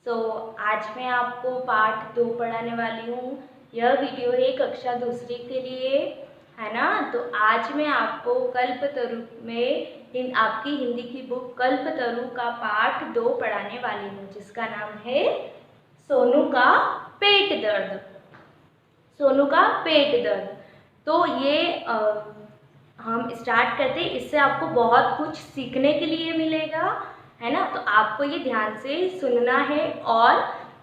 आज मैं आपको पाठ 2 पढ़ाने वाली हूँ। यह वीडियो है कक्षा दूसरी के लिए, है ना। तो आज मैं आपको कल्पतरु में आपकी हिंदी की बुक कल्पतरु का पाठ 2 पढ़ाने वाली हूँ, जिसका नाम है सोनू का पेट दर्द। सोनू का पेट दर्द। तो ये हम स्टार्ट करते हैं। इससे आपको बहुत कुछ सीखने के लिए मिलेगा, है ना। तो आपको ये ध्यान से सुनना है और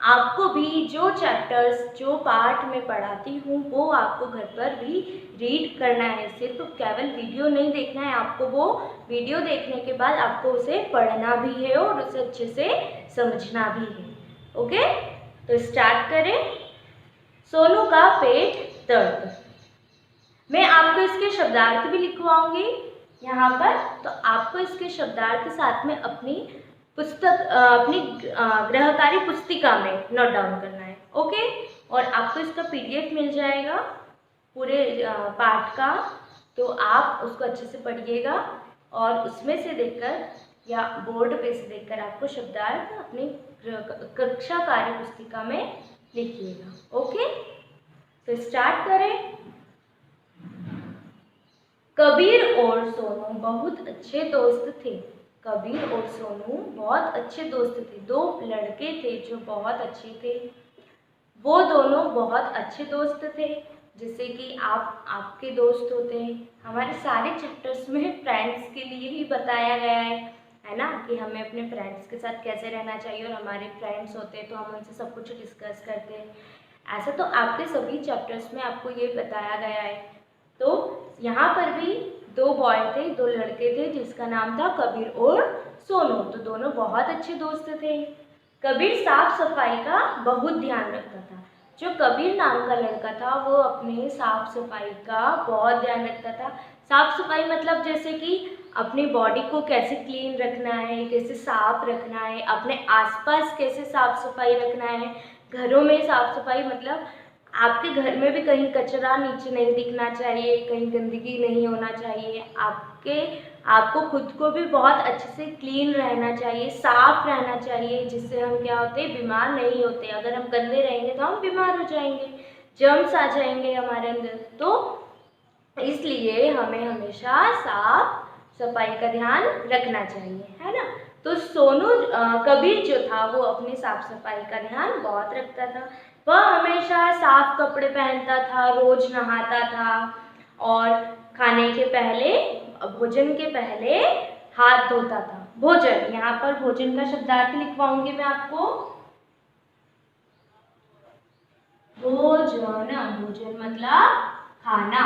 आपको भी जो चैप्टर्स जो पाठ में पढ़ाती हूँ वो आपको घर पर भी रीड करना है। सिर्फ तो केवल वीडियो नहीं देखना है, आपको वो वीडियो देखने के बाद आपको उसे पढ़ना भी है और उसे अच्छे से समझना भी है। ओके, तो स्टार्ट करें। सोनू का पेट दर्द। मैं आपको इसके शब्दार्थ भी लिखवाऊंगी यहाँ पर, तो आपको इसके शब्दार्थ साथ में अपनी गृहकार्य पुस्तिका में नोट डाउन करना है। ओके, और आपको इसका PDF मिल जाएगा पूरे पाठ का, तो आप उसको अच्छे से पढ़िएगा और उसमें से देखकर या बोर्ड पे से देखकर आपको शब्दार्थ अपनी कक्षा कार्य पुस्तिका में लिखिएगा। ओके, तो स्टार्ट करें। कबीर और सोनू बहुत अच्छे दोस्त थे। कबीर और सोनू बहुत अच्छे दोस्त थे। 2 लड़के थे जो बहुत अच्छे थे। वो दोनों बहुत अच्छे दोस्त थे, जैसे कि आपके दोस्त होते हैं। हमारे सारे चैप्टर्स में फ्रेंड्स के लिए ही बताया गया है ना, कि हमें अपने फ्रेंड्स के साथ कैसे रहना चाहिए, और हमारे फ्रेंड्स होते हैं तो हम उनसे सब कुछ डिस्कस करते हैं। ऐसा तो आपके सभी चैप्टर्स में आपको ये बताया गया है। तो यहाँ पर भी 2 बॉय थे, 2 लड़के थे, जिसका नाम था कबीर और सोनू। तो दोनों बहुत अच्छे दोस्त थे। कबीर साफ सफाई का बहुत ध्यान रखता था। जो कबीर नाम का लड़का था वो अपने साफ सफाई का बहुत ध्यान रखता था। साफ सफाई मतलब जैसे कि अपनी बॉडी को कैसे क्लीन रखना है, कैसे साफ रखना है, अपने आसपास कैसे साफ सफाई रखना है। घरों में साफ सफाई मतलब आपके घर में भी कहीं कचरा नीचे नहीं दिखना चाहिए, कहीं गंदगी नहीं होना चाहिए। आपको खुद को भी बहुत अच्छे से क्लीन रहना चाहिए, साफ रहना चाहिए, जिससे हम क्या होते हैं, बीमार नहीं होते। अगर हम गंदे रहेंगे तो हम बीमार हो जाएंगे, जर्म्स आ जाएंगे हमारे अंदर। तो इसलिए हमें हमेशा साफ सफाई का ध्यान रखना चाहिए, है ना। तो सोनू कबीर जो था वो अपनी साफ सफाई का ध्यान बहुत रखता था। वह हमेशा साफ कपड़े पहनता था, रोज नहाता था और खाने के पहले, भोजन के पहले हाथ धोता था। भोजन, यहाँ पर भोजन का शब्दार्थ लिखवाऊंगी मैं आपको। भोजन, भोजन मतलब खाना।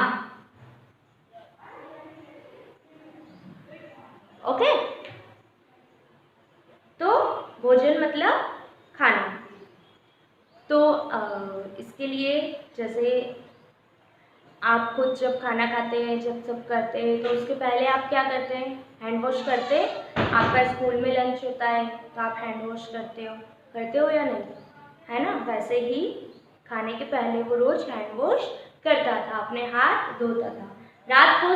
ओके, तो भोजन मतलब खाना। तो इसके लिए जैसे आप खुद जब खाना खाते हैं, जब सब करते हैं, तो उसके पहले आप क्या करते हैं, हैंड वॉश करते हैं। आपका स्कूल में लंच होता है तो आप हैंड वॉश करते हो या नहीं, है ना। वैसे ही खाने के पहले वो रोज हैंड वॉश करता था, अपने हाथ धोता था। रात को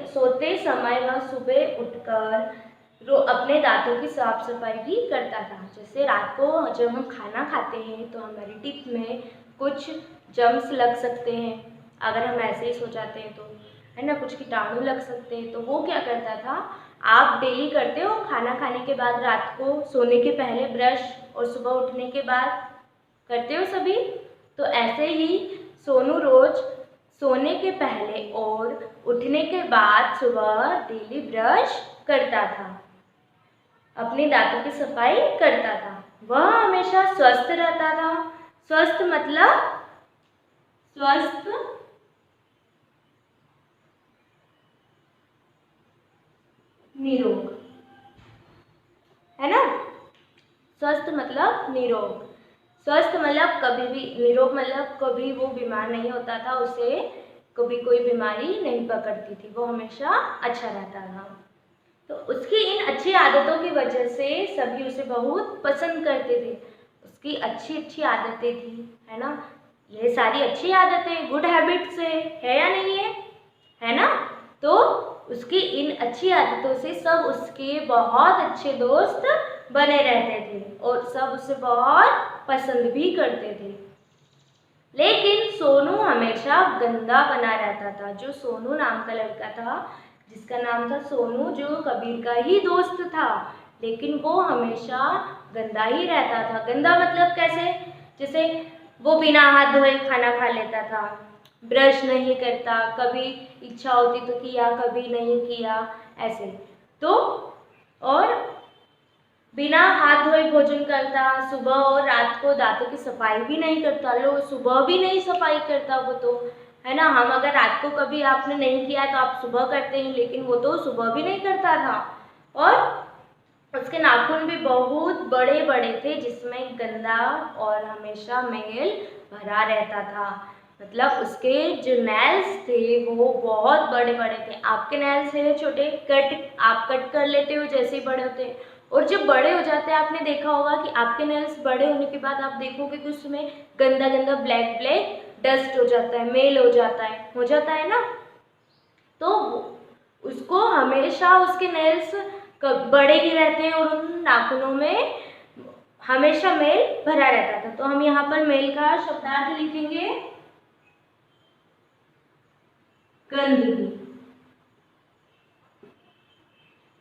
सोते समय वह सुबह उठकर अपने दांतों की साफ सफाई भी करता था। जैसे रात को जब हम खाना खाते हैं तो हमारी टीथ में कुछ जर्म्स लग सकते हैं, अगर हम ऐसे ही सो जाते हैं तो, है ना, कुछ कीटाणु लग सकते हैं। तो वो क्या करता था, आप डेली करते हो खाना खाने के बाद, रात को सोने के पहले ब्रश, और सुबह उठने के बाद करते हो सभी। तो ऐसे ही सोनू रोज सोने के पहले और उठने के बाद सुबह डेली ब्रश करता था, अपने दांतों की सफाई करता था। वह हमेशा स्वस्थ रहता था। स्वस्थ मतलब स्वस्थ, निरोग, है ना। स्वस्थ मतलब निरोग। स्वस्थ मतलब कभी भी, निरोग मतलब कभी वो बीमार नहीं होता था, उसे कभी कोई बीमारी नहीं पकड़ती थी, वो हमेशा अच्छा रहता था। तो उसकी इन अच्छी आदतों की वजह से सभी उसे बहुत पसंद करते थे। उसकी अच्छी अच्छी आदतें थी, है ना। ये सारी अच्छी आदतें, गुड हैबिट्स है या नहीं है ना। तो उसकी इन अच्छी आदतों से सब उसके बहुत अच्छे दोस्त बने रहते थे और सब उसे बहुत पसंद भी करते थे। लेकिन सोनू हमेशा गंदा बना रहता था। जो सोनू नाम का लड़का था, जिसका नाम था सोनू, जो कबीर का ही दोस्त था, लेकिन वो हमेशा गंदा ही रहता था। गंदा मतलब कैसे? जैसे वो बिना हाथ धोए खाना खा लेता था, ब्रश नहीं करता, कभी इच्छा होती तो किया, कभी नहीं किया, ऐसे। तो और बिना हाथ धोए भोजन करता, सुबह और रात को दांतों की सफाई भी नहीं करता। लो, सुबह भी नहीं सफाई करता वो तो, है ना। हम अगर रात को कभी आपने नहीं किया तो आप सुबह करते हैं, लेकिन वो तो सुबह भी नहीं करता था। और उसके नाखून भी बहुत बड़े बड़े थे, जिसमें गंदा और हमेशा मैल भरा रहता था। मतलब उसके जो नेल्स थे वो बहुत बड़े बड़े थे। आपके नेल्स है छोटे, आप कट कर लेते हो जैसे ही बड़े होते हैं, और जब बड़े हो जाते हैं, आपने देखा होगा कि आपके नेल्स बड़े होने के बाद आप देखोगे कि उसमें गंदा गंदा ब्लैक ब्लैक डस्ट हो जाता है, मेल हो जाता है ना। तो उसको हमेशा उसके नेल्स बड़े ही रहते हैं और उन नाखूनों में हमेशा मेल भरा रहता था। तो हम यहाँ पर मेल का शब्दार्थ लिखेंगे गंदगी।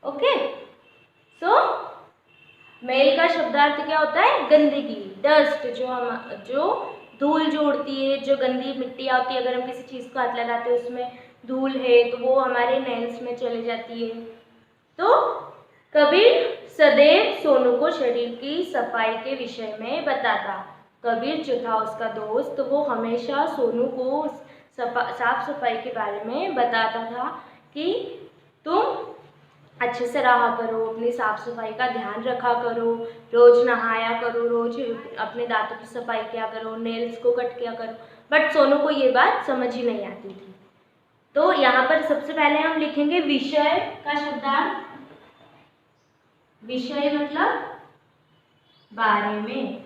ओके, सो मेल का शब्दार्थ क्या होता है? गंदगी, डस्ट, जो धूल जो उड़ती है, जो गंदी मिट्टी आती है, अगर हम किसी चीज़ को हाथ लगाते हैं उसमें धूल है तो वो हमारे नेल्स में चली जाती है। तो कबीर सदैव सोनू को शरीर की सफाई के विषय में बताता। कबीर जो था उसका दोस्त, तो वो हमेशा सोनू को साफ सफाई के बारे में बताता था कि तुम अच्छे से रहा करो, अपनी साफ सफाई का ध्यान रखा करो, रोज नहाया करो, रोज अपने दांतों की सफाई किया करो, नेल्स को कट किया करो। बट सोनू को ये बात समझ ही नहीं आती थी। तो यहाँ पर सबसे पहले हम लिखेंगे विषय का शब्दार्थ। विषय मतलब बारे में,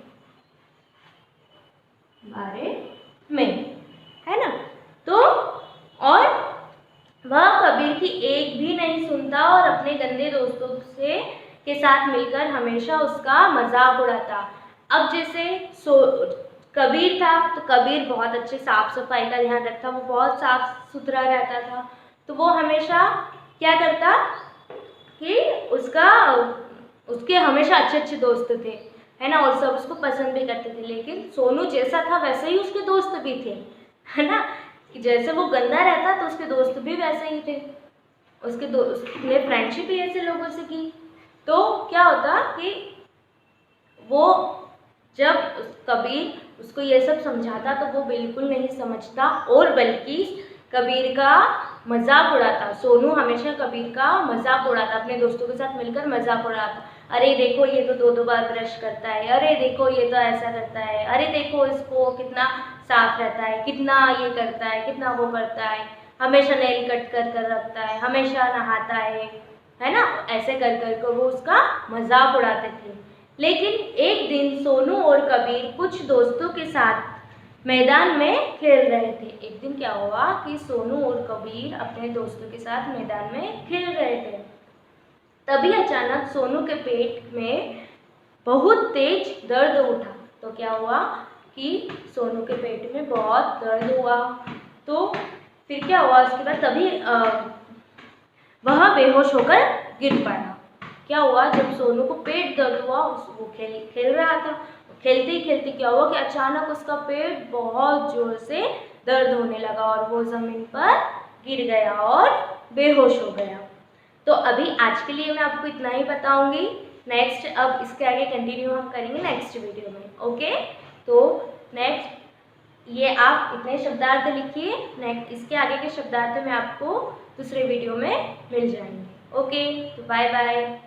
है ना। तो और वह कबीर की एक भी नहीं सुनता और अपने गंदे दोस्तों के साथ मिलकर हमेशा उसका मजाक उड़ाता। अब जैसे कबीर था, तो कबीर बहुत अच्छे साफ सफाई का ध्यान रखता, वो बहुत साफ सुथरा रहता था। तो वो हमेशा क्या करता कि उसके हमेशा अच्छे अच्छे दोस्त थे, है ना, और सब उसको पसंद भी करते थे। लेकिन सोनू जैसा था वैसे ही उसके दोस्त भी थे, है ना। जैसे वो गंदा रहता तो उसके दोस्त भी वैसे ही थे, उसने फ्रेंडशिप ही ऐसे लोगों से की। तो क्या होता कि वो जब कबीर उसको ये सब समझाता तो वो बिल्कुल नहीं समझता और बल्कि कबीर का मजाक उड़ाता। सोनू हमेशा कबीर का मजाक उड़ाता, अपने दोस्तों के साथ मिलकर मजाक उड़ाता। अरे देखो ये तो 2-2 बार ब्रश करता है, अरे देखो ये तो ऐसा करता है, अरे देखो इसको कितना साफ रहता है, कितना ये करता है, कितना वो करता है, हमेशा नेल कट कर कर रखता है, हमेशा नहाता है ना। ऐसे कर कर वो उसका मजाक उड़ाते थे। लेकिन एक दिन सोनू और कबीर कुछ दोस्तों के साथ मैदान में खेल रहे थे। एक दिन क्या हुआ कि सोनू और कबीर अपने दोस्तों के साथ मैदान में खेल रहे थे। तभी अचानक सोनू के पेट में बहुत तेज दर्द उठा। तो क्या हुआ कि सोनू के पेट में बहुत दर्द हुआ। तो फिर क्या हुआ, उसके बाद तभी वह बेहोश होकर गिर पड़ा। क्या हुआ, जब सोनू को पेट दर्द हुआ, वो खेल रहा था, खेलते ही खेलते क्या हुआ कि अचानक उसका पेट बहुत जोर से दर्द होने लगा और वो ज़मीन पर गिर गया और बेहोश हो गया। तो अभी आज के लिए मैं आपको इतना ही बताऊंगी। नेक्स्ट अब इसके आगे कंटिन्यू हम करेंगे नेक्स्ट वीडियो में। ओके, तो नेक्स्ट ये आप इतने शब्दार्थ लिखिए, नेक्स्ट इसके आगे के शब्दार्थ में आपको दूसरे वीडियो में मिल जाएंगे। ओके, तो बाय बाय।